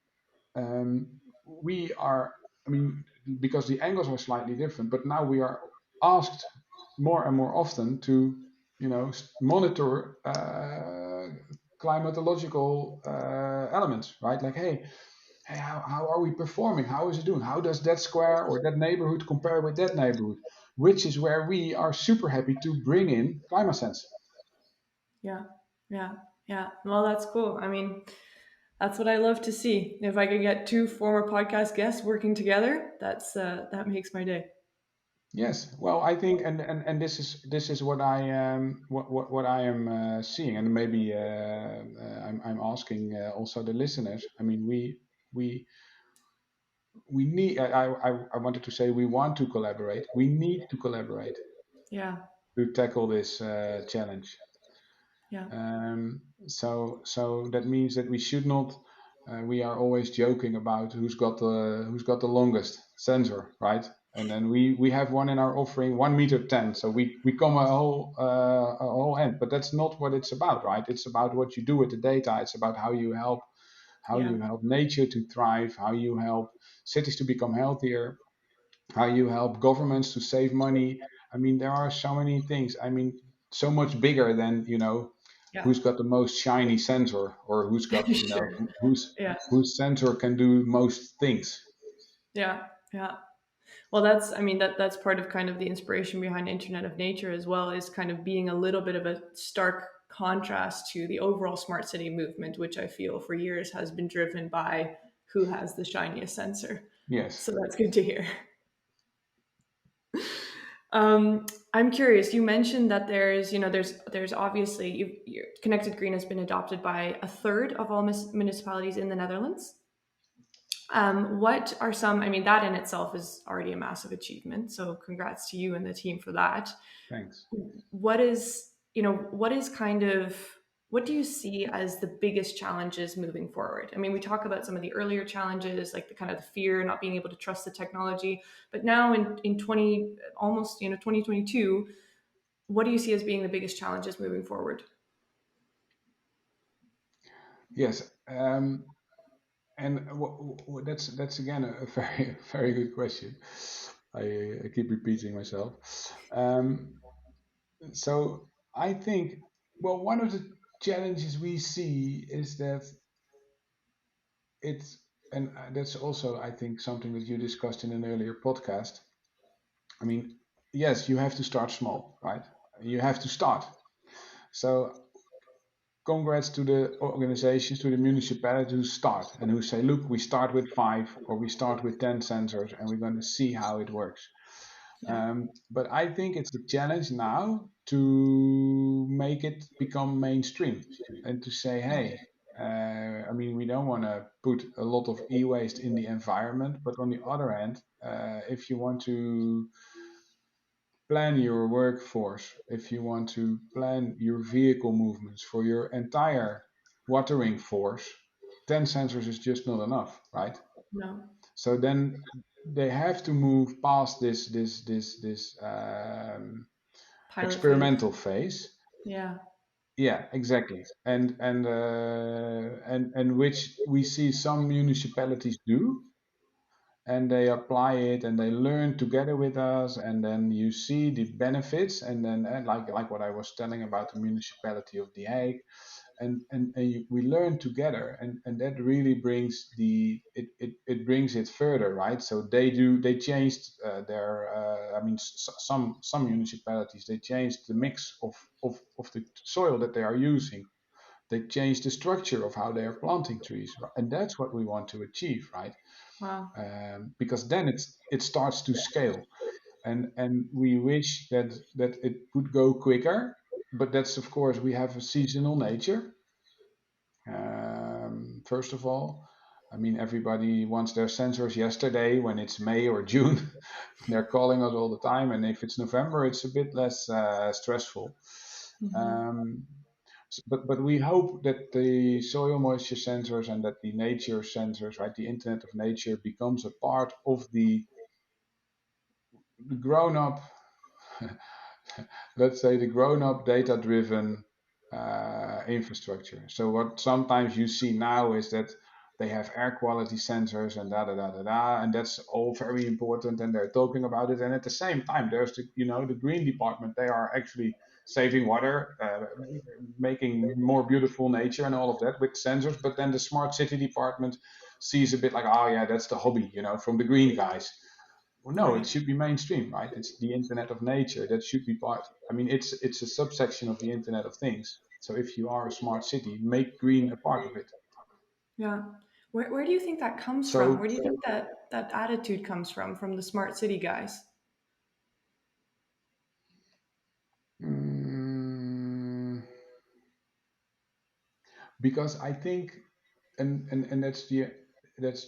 S2: we are, I mean, because the angles are slightly different, but now we are asked more and more often to, monitor climatological elements, right? Like, hey, how are we performing? How is it doing? How does that square or that neighborhood compare with that neighborhood? Which is where we are super happy to bring in climate sense.
S1: Yeah. Yeah. Yeah. Well, that's cool. I mean, that's what I love to see. If I could get two former podcast guests working together, that makes my day.
S2: Yes, well, I think, and this is what I what I am seeing, and maybe I'm asking also the listeners. I mean, we we need. I wanted to say we want to collaborate. We need to collaborate
S1: Yeah.
S2: to tackle this challenge.
S1: Yeah.
S2: So that means that we should not. We are always joking about who's got the longest sensor, right? And then we have one in our offering, 1 meter 10. So we come a whole end, but that's not what it's about, right? It's about what you do with the data. It's about how
S1: Yeah.
S2: you help nature to thrive, how you help cities to become healthier, how you help governments to save money. I mean, there are so many things. I mean, so much bigger than
S1: Yeah.
S2: who's got the most shiny sensor, or who's got,
S1: Sure. Yeah.
S2: whose sensor can do most things.
S1: Yeah. Yeah. Well, that's, I mean, that's part of kind of the inspiration behind Internet of Nature as well, is kind of being a little bit of a stark contrast to the overall smart city movement, which I feel for years has been driven by who has the shiniest sensor.
S2: Yes,
S1: So that's good to hear. I'm curious. You mentioned that there's obviously Connected Green has been adopted by a third of all municipalities in the Netherlands. What are some? I mean, that in itself is already a massive achievement. So, congrats to you and the team for that.
S2: thanks.
S1: What is, what is kind of, what do you see as the biggest challenges moving forward? I mean, we talk about some of the earlier challenges, like the kind of the fear, not being able to trust the technology. But now in 20, almost, 2022, what do you see as being the biggest challenges moving forward?
S2: Yes, and that's again a very very good question. I keep repeating myself. So I think, well, one of the challenges we see is that it's, and that's also, I think, something that you discussed in an earlier podcast. I mean, yes, you have to start small, right? You have to start. So congrats to the organizations, to the municipalities who start and who say, look, we start with 5 or we start with 10 sensors and we're going to see how it works.
S1: Yeah.
S2: But I think it's the challenge now to make it become mainstream and to say, hey, I mean, we don't want to put a lot of e-waste in the environment, but on the other hand, if you want to plan your workforce, if you want to plan your vehicle movements for your entire watering force, 10 sensors is just not enough, right?
S1: No.
S2: So then they have to move past this
S1: Pilot phase.
S2: experimental phase.
S1: Yeah.
S2: Yeah, exactly. And which we see some municipalities do, and they apply it and they learn together with us, and then you see the benefits, and then like what I was telling about the municipality of The Hague, we learn together, and that really brings it brings it further, right? So they changed their I mean, some municipalities, they changed the mix of the soil that they are using. They changed the structure of how they are planting trees, right? And that's what we want to achieve, right?
S1: Wow.
S2: Because then it starts to scale, and we wish that it would go quicker, but that's, of course, we have a seasonal nature. First of all, I mean, everybody wants their sensors yesterday when it's May or June. They're calling us all the time, and if it's November, it's a bit less stressful.
S1: Hmm.
S2: Um, but we hope that the soil moisture sensors and that the nature sensors, right, the Internet of Nature, becomes a part of the grown up, let's say, the grown-up data-driven infrastructure. So what sometimes you see now is that they have air quality sensors and da da da da da, and that's all very important, and they're talking about it. And at the same time, there's the green department. They are actually saving water, making more beautiful nature and all of that with sensors. But then the smart city department sees a bit like, oh yeah, that's the hobby, from the green guys. Well, no, it
S1: Right.
S2: should be mainstream, right? It's the Internet of Nature that should be part. I mean, it's a subsection of the Internet of Things. So if you are a smart city, make green a part of it.
S1: Yeah. Where do you think that comes from? Where
S2: So
S1: do you think that attitude comes from the smart city guys?
S2: mm, because I think, and that's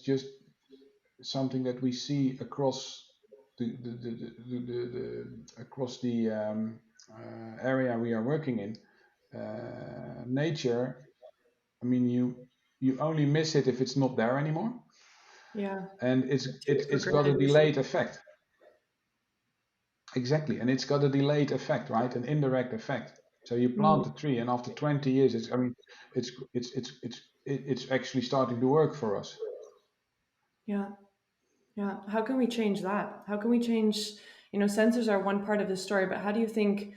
S2: just something that we see across across the area we are working in. Nature, I mean, you only miss it if it's not there anymore,
S1: Yeah.
S2: and
S1: Take it for
S2: it's got a
S1: granted, we see.
S2: delayed effect. Exactly, and it's got a delayed effect, right? An indirect effect. So you plant
S1: Mhm.
S2: a tree, and after 20 years, I mean, it's actually starting to work for us.
S1: Yeah. Yeah. How can we change that? How can we change, sensors are one part of the story, but how do you think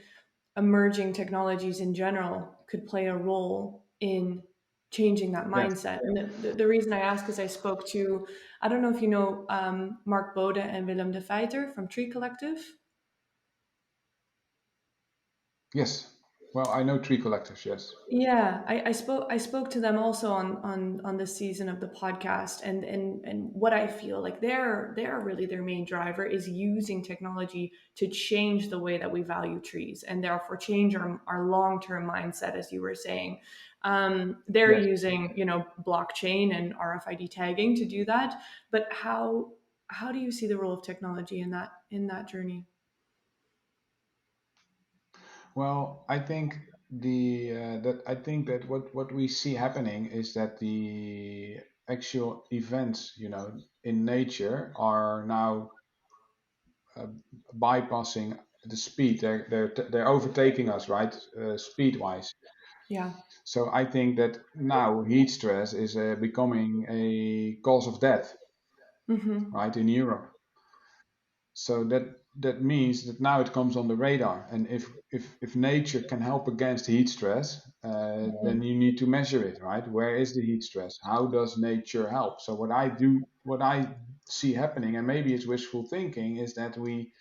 S1: emerging technologies in general could play a role in changing that
S2: Yes.
S1: mindset. And the reason I ask is I spoke to, I don't know if you know Mark Bode and Willem de Feiter from Tree Collective.
S2: Yes. Well, I know tree collectors. Yes.
S1: Yeah, I spoke to them also on this season of the podcast, and what I feel like they're really their main driver is using technology to change the way that we value trees, and therefore change our long-term mindset, as you were saying. They're
S2: Yes.
S1: using, blockchain and RFID tagging to do that. But how do you see the role of technology in that journey?
S2: Well, I think that what we see happening is that the actual events, in nature are now uh, bypassing the speed. They're overtaking us, right? Speed wise.
S1: Yeah.
S2: So I think that now heat stress is becoming a cause of death,
S1: Mm-hmm.
S2: right, in Europe. So that means that now it comes on the radar, and if nature can help against heat stress, then you need to measure it, right? Where is the heat stress? How does nature help? So what I see happening, and maybe it's wishful thinking, is that we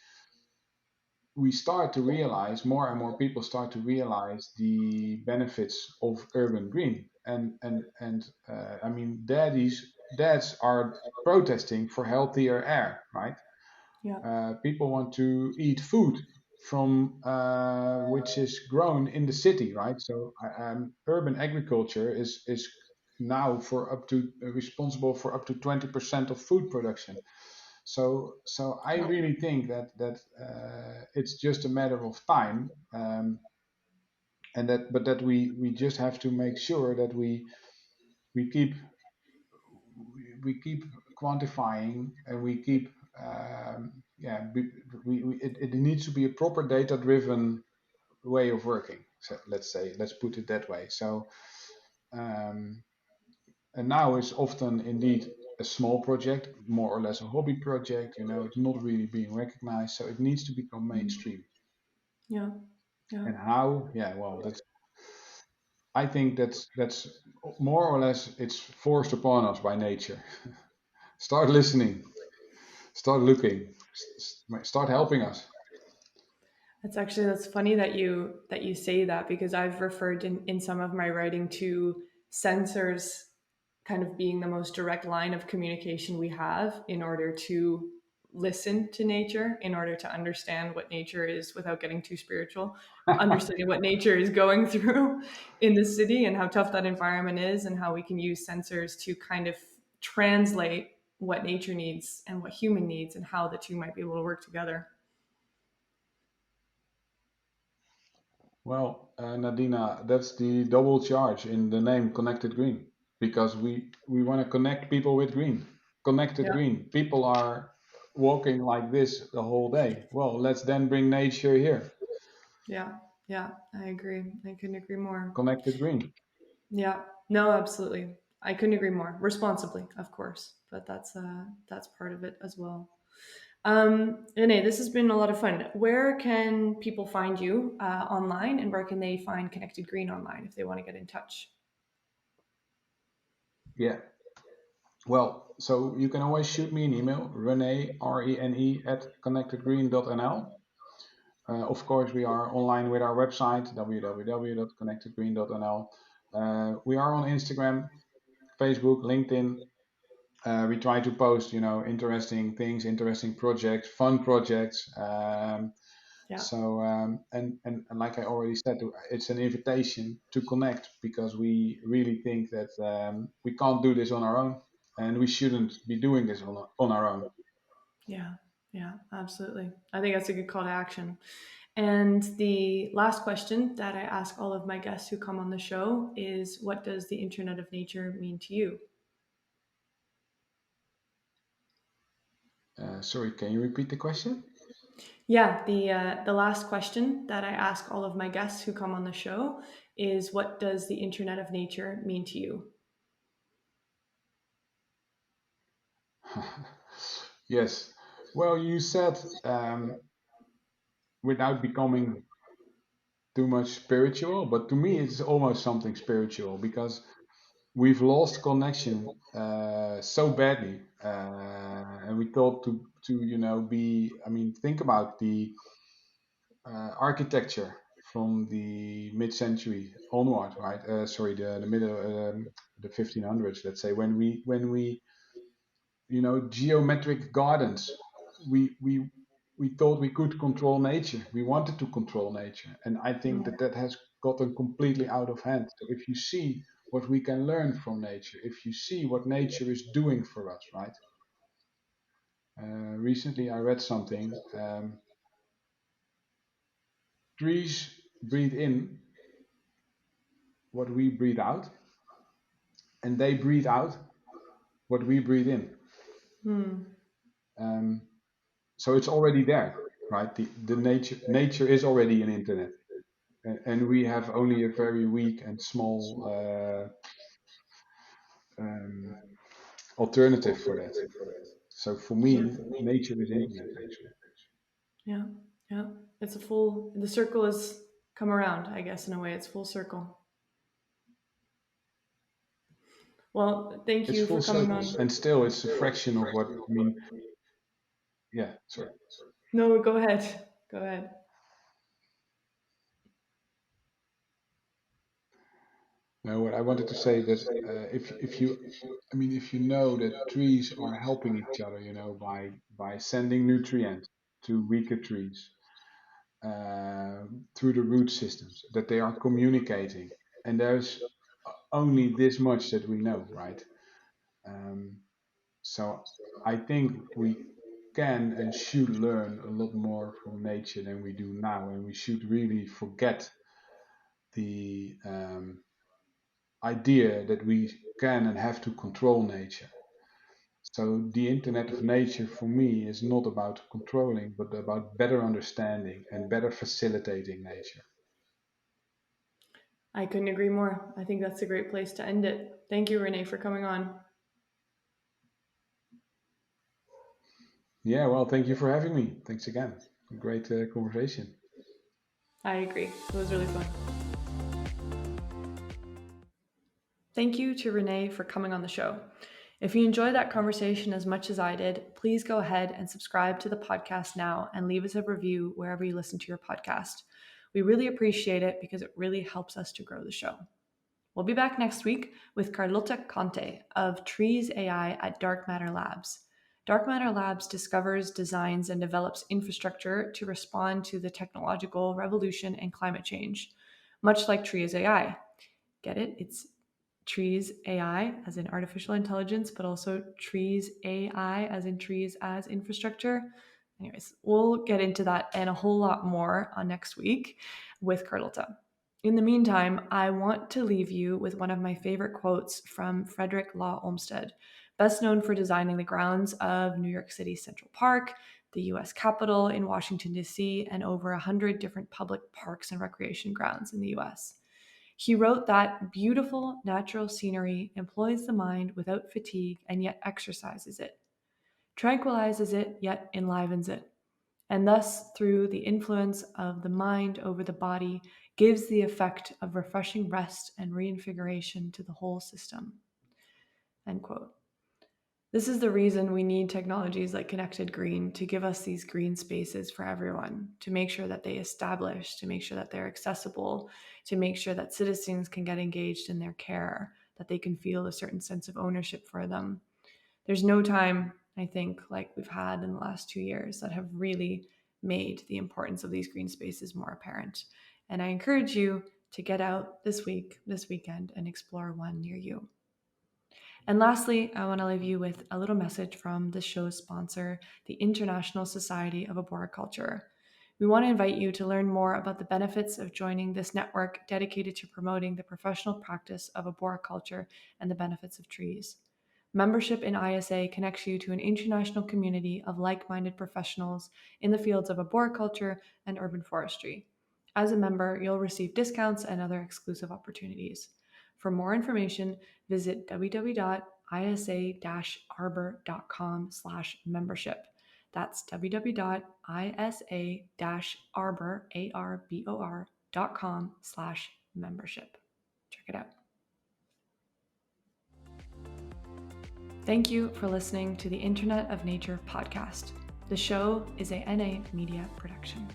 S2: start to realize, more and more people start to realize the benefits of urban green, and I mean, dads are protesting for healthier air, right?
S1: Yeah.
S2: People want to eat food from which is grown in the city, right? So urban agriculture is now for up to responsible for up to 20% of food production. So I
S1: Yeah.
S2: really think that it's just a matter of time, and that we just have to make sure that we keep we keep quantifying, and we keep yeah it needs to be a proper data driven way of working. So let's put it that way. So um, and now it's often indeed a small project, more or less a hobby project. It's not really being recognized, so it needs to become mainstream.
S1: Yeah. Yeah.
S2: And how? Yeah, well, I think that's more or less it's forced upon us by nature. Start listening, start looking, start helping us.
S1: That's funny that you say that, because I've referred in some of my writing to sensors kind of being the most direct line of communication we have in order to listen to nature, in order to understand what nature is without getting too spiritual, understanding what nature is going through in the city and how tough that environment is, and how we can use sensors to kind of translate what nature needs and what human needs, and how the two might be able to work together.
S2: Well, Nadina, that's the double charge in the name Connected Green, because we want to connect people with green. Connected
S1: Yeah.
S2: Green. People are walking like this the whole day. Well, let's then bring nature here.
S1: Yeah, yeah, I agree. I couldn't agree more.
S2: Connected Green.
S1: Yeah, no, absolutely. I couldn't agree more. Responsibly, of course, but that's part of it as well. Rene, this has been a lot of fun. Where can people find you online, and where can they find Connected Green online if they want to get in touch?
S2: Yeah. Well, so you can always shoot me an email, Rene, Rene, at connectedgreen.nl. Of course, we are online with our website, www.connectedgreen.nl. We are on Instagram, Facebook, LinkedIn. We try to post, interesting things, interesting projects, fun projects.
S1: Yeah,
S2: And like I already said, it's an invitation to connect, because we really think that we can't do this on our own, and we shouldn't be doing this on our own.
S1: yeah, yeah, absolutely. I think that's a good call to action. And the last question that I ask all of my guests who come on the show is, what does the Internet of Nature mean to you?
S2: Sorry, can you repeat the question?
S1: Yeah, the last question that I ask all of my guests who come on the show is, what does the Internet of Nature mean to you?
S2: Yes. Well, you said without becoming too much spiritual, but to me it's almost something spiritual because we've lost connection so badly, and we thought to be. I mean, think about the architecture from the mid-century onward, right? Sorry, the middle, the 1500s. Let's say when we geometric gardens. We thought we could control nature. We wanted to control nature, and I think
S1: Mm.
S2: that has gotten completely out of hand. So if you see what we can learn from nature, if you see what nature is doing for us, right? Recently, I read something. Trees breathe in what we breathe out, and they breathe out what we breathe in.
S1: Mm.
S2: Um, so it's already there, right? The nature is already an internet, and we have only a very weak and small um, alternative for that. So for
S1: Yeah.
S2: me, nature is internet actually.
S1: Yeah. Yeah. The circle has come around, I guess, in a way. It's full circle. Well, thank
S2: It's
S1: you for
S2: full
S1: coming on.
S2: circle, and still it's a fraction of what I mean. Yeah, sorry.
S1: No, go ahead. Go ahead.
S2: No, what I wanted to say that if you, I mean, if you know that trees are helping each other, by sending nutrients to weaker trees uh, through the root systems, that they are communicating, and there's only this much that we know, right? Um, so I think we can and should learn a lot more from nature than we do now, and we should really forget the idea that we can and have to control nature. So the Internet of Nature for me is not about controlling, but about better understanding and better facilitating nature.
S1: I couldn't agree more. I think that's a great place to end it. Thank you, Renee, for coming on.
S2: Yeah, well, thank you for having me. Thanks again. Great conversation.
S1: I agree. It was really fun. Thank you to Renee for coming on the show. If you enjoyed that conversation as much as I did, please go ahead and subscribe to the podcast now and leave us a review wherever you listen to your podcast. We really appreciate it because it really helps us to grow the show. We'll be back next week with Carlotta Conte of Trees AI at Dark Matter Labs. Dark Matter Labs discovers, designs, and develops infrastructure to respond to the technological revolution and climate change, much like Trees AI. Get it? It's Trees AI as in artificial intelligence, but also Trees AI as in trees as infrastructure. Anyways, we'll get into that and a whole lot more on next week with Carlotta. In the meantime, I want to leave you with one of my favorite quotes from Frederick Law Olmsted, best known for designing the grounds of New York City Central Park, the US Capitol in Washington, D.C., and over 100 different public parks and recreation grounds in the US. He wrote that beautiful natural scenery employs the mind without fatigue and yet exercises it, tranquilizes it yet enlivens it, and thus, through the influence of the mind over the body, gives the effect of refreshing rest and reinvigoration to the whole system. End quote. This is the reason we need technologies like ConnectedGreen to give us these green spaces for everyone, to make sure that they establish, to make sure that they're accessible, to make sure that citizens can get engaged in their care, that they can feel a certain sense of ownership for them. There's no time, I think, like we've had in the last 2 years that have really made the importance of these green spaces more apparent. And I encourage you to get out this week, this weekend, and explore one near you. And lastly, I want to leave you with a little message from the show's sponsor, the International Society of Arboriculture. We want to invite you to learn more about the benefits of joining this network dedicated to promoting the professional practice of arboriculture and the benefits of trees. Membership in ISA connects you to an international community of like-minded professionals in the fields of arboriculture and urban forestry. As a member, you'll receive discounts and other exclusive opportunities. For more information, visit www.isa-arbor.com/membership. That's www.isa-arbor.com/membership. nurseries.com/membership. Check it out. Thank you for listening to the Internet of Nature podcast. The show is a NA Media production.